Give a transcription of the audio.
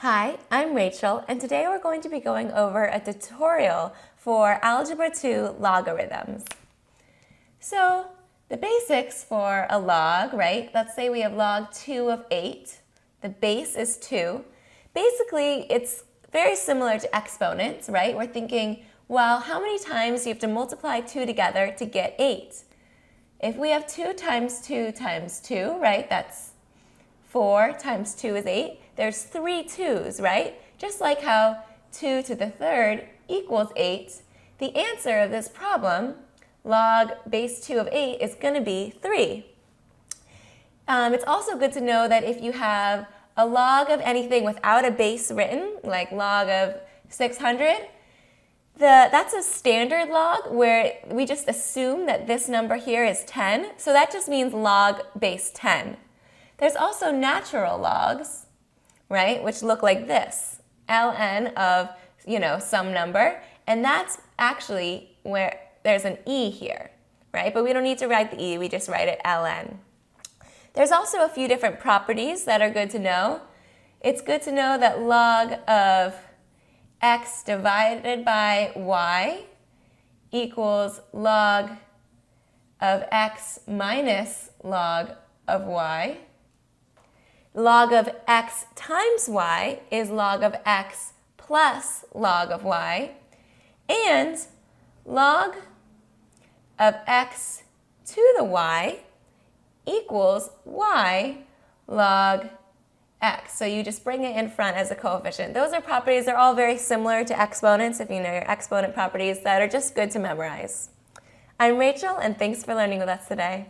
Hi, I'm Rachel, and today we're going to be going over a tutorial for Algebra 2 logarithms. So, the basics for a log, right? Let's say we have log 2 of 8. The base is 2. Basically, it's very similar to exponents, right? We're thinking, well, how many times do you have to multiply 2 together to get 8? If we have 2 times 2 times 2, right, that's 4 times 2 is 8. There's 3 2's, right? Just like how 2 to the third equals 8, the answer of this problem, log base 2 of 8, is going to be 3. It's also good to know that if you have a log of anything without a base written, like log of 600, that's a standard log where we just assume that this number here is 10. So that just means log base 10. There's also natural logs, right, which look like this, ln of, some number, and that's actually where there's an e here, right? But we don't need to write the e, we just write it ln. There's also a few different properties that are good to know. It's good to know that log of x divided by y equals log of x minus log of y. Log of x times y is log of x plus log of y. And log of x to the y equals y log x. So you just bring it in front as a coefficient. Those are properties, they're all very similar to exponents, if you know your exponent properties, that are just good to memorize. I'm Rachel, and thanks for learning with us today.